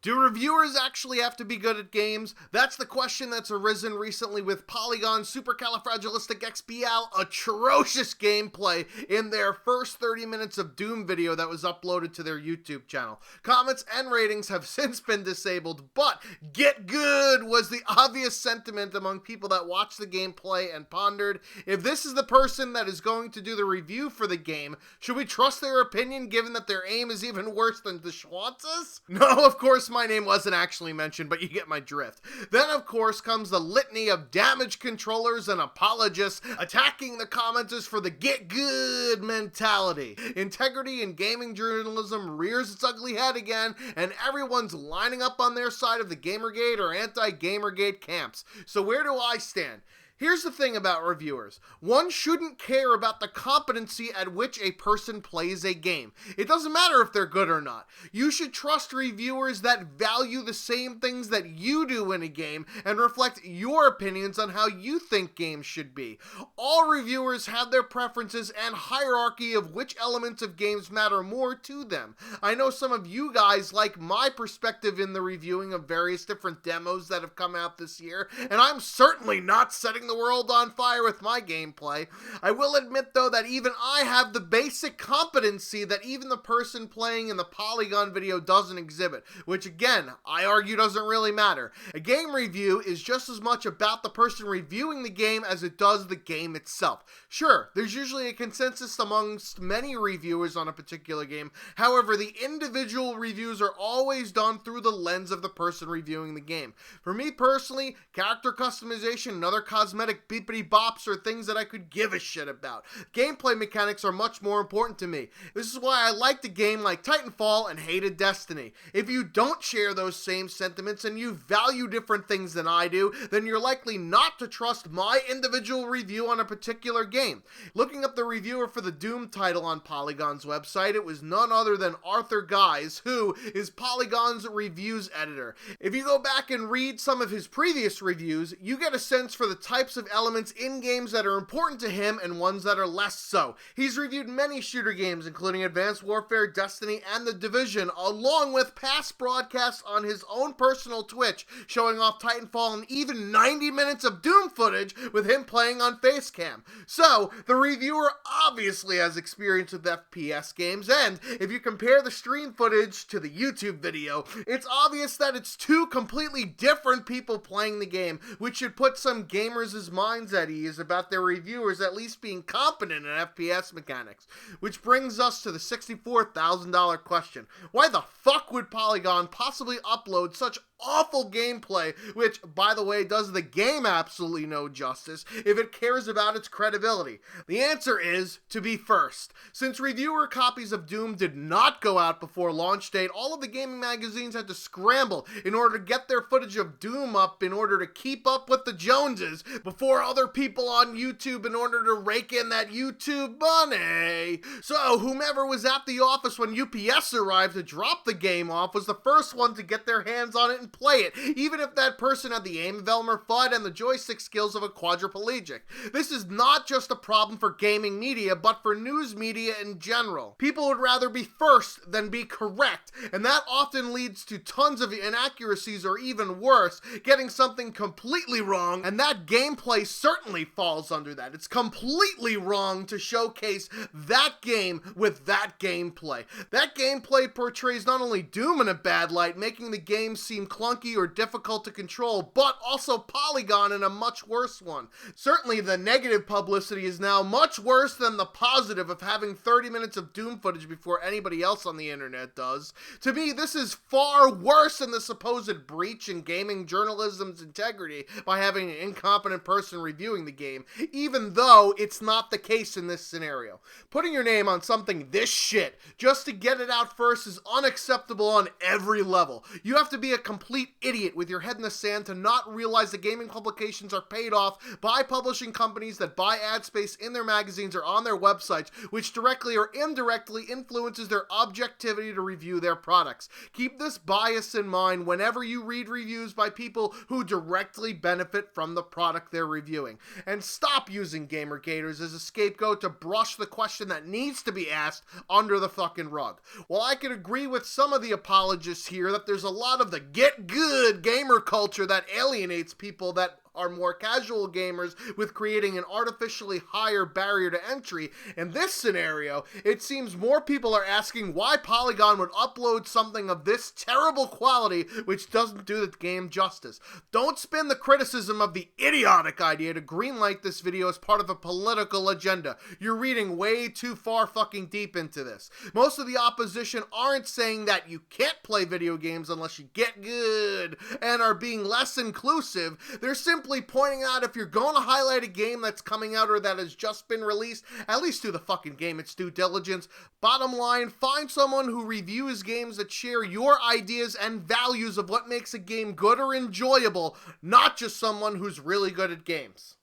Do reviewers actually have to be good at games? That's the question that's arisen recently with Polygon supercalifragilisticexpial atrocious gameplay in their first 30 minutes of Doom video that was uploaded to their YouTube channel. Comments and ratings have since been disabled, but get good was the obvious sentiment among people that watched the gameplay and pondered, if this is the person that is going to do the review for the game, should we trust their opinion given that their aim is even worse than the Schwantz's? No, of course my name wasn't actually mentioned, but you get my drift. Then, of course, comes the litany of damage controllers and apologists attacking the commenters for the get good mentality. Integrity in gaming journalism rears its ugly head again, and everyone's lining up on their side of the Gamergate or anti-Gamergate camps. So where do I stand? Here's the thing about reviewers. One shouldn't care about the competency at which a person plays a game. It doesn't matter if they're good or not. You should trust reviewers that value the same things that you do in a game and reflect your opinions on how you think games should be. All reviewers have their preferences and hierarchy of which elements of games matter more to them. I know some of you guys like my perspective in the reviewing of various different demos that have come out this year, and I'm certainly not setting the world on fire with my gameplay. I will admit though that even I have the basic competency that even the person playing in the Polygon video doesn't exhibit, which again, I argue doesn't really matter. A game review is just as much about the person reviewing the game as it does the game itself. Sure, there's usually a consensus amongst many reviewers on a particular game, however, the individual reviews are always done through the lens of the person reviewing the game. For me personally, character customization and other cosmetic beepity bops are things that I could give a shit about. Gameplay mechanics are much more important to me. This is why I liked a game like Titanfall and hated Destiny. If you don't share those same sentiments and you value different things than I do, then you're likely not to trust my individual review on a particular game. Looking up the reviewer for the Doom title on Polygon's website, it was none other than Arthur Guys, who is Polygon's reviews editor. If you go back and read some of his previous reviews, you get a sense for the types of elements in games that are important to him and ones that are less so. He's reviewed many shooter games, including Advanced Warfare, Destiny, and The Division, along with past broadcasts on his own personal Twitch, showing off Titanfall and even 90 minutes of Doom footage with him playing on Facecam. So, the reviewer obviously has experience with FPS games, and if you compare the stream footage to the YouTube video, it's obvious that it's two completely different people playing the game, which should put some gamers' minds at ease about their reviewers at least being competent in FPS mechanics. Which brings us to the $64,000 question. Why the fuck would Polygon possibly upload such awful gameplay, which, by the way, does the game absolutely no justice, if it cares about its credibility? The answer is to be first. Since reviewer copies of Doom did not go out before launch date, all of the gaming magazines had to scramble in order to get their footage of Doom up in order to keep up with the Joneses before other people on YouTube in order to rake in that YouTube money. So, whomever was at the office when UPS arrived to drop the game off was the first one to get their hands on it and play it, even if that person had the aim of Elmer Fudd and the joystick skills of a quadriplegic. This is not just a problem for gaming media, but for news media in general. People would rather be first than be correct, and that often leads to tons of inaccuracies or even worse, getting something completely wrong, and that gameplay certainly falls under that. It's completely wrong to showcase that game with that gameplay. That gameplay portrays not only Doom in a bad light, making the game seem clunky or difficult to control, but also Polygon in a much worse one. Certainly the negative publicity is now much worse than the positive of having 30 minutes of Doom footage before anybody else on the internet does. To me, this is far worse than the supposed breach in gaming journalism's integrity by having an incompetent person reviewing the game, even though it's not the case in this scenario. Putting your name on something this shit just to get it out first is unacceptable on every level. You have to be a complete complete idiot with your head in the sand to not realize that gaming publications are paid off by publishing companies that buy ad space in their magazines or on their websites, which directly or indirectly influences their objectivity to review their products. Keep this bias in mind whenever you read reviews by people who directly benefit from the product they're reviewing. And stop using GamerGators as a scapegoat to brush the question that needs to be asked under the fucking rug. While I can agree with some of the apologists here that there's a lot of the get good gamer culture that alienates people that are more casual gamers with creating an artificially higher barrier to entry, in this scenario, it seems more people are asking why Polygon would upload something of this terrible quality which doesn't do the game justice. Don't spin the criticism of the idiotic idea to greenlight this video as part of a political agenda. You're reading way too far fucking deep into this. Most of the opposition aren't saying that you can't play video games unless you get good and are being less inclusive. They're simply pointing out if you're going to highlight a game that's coming out or that has just been released, at least do the fucking game its due diligence. Bottom line, find someone who reviews games that share your ideas and values of what makes a game good or enjoyable, not just someone who's really good at games.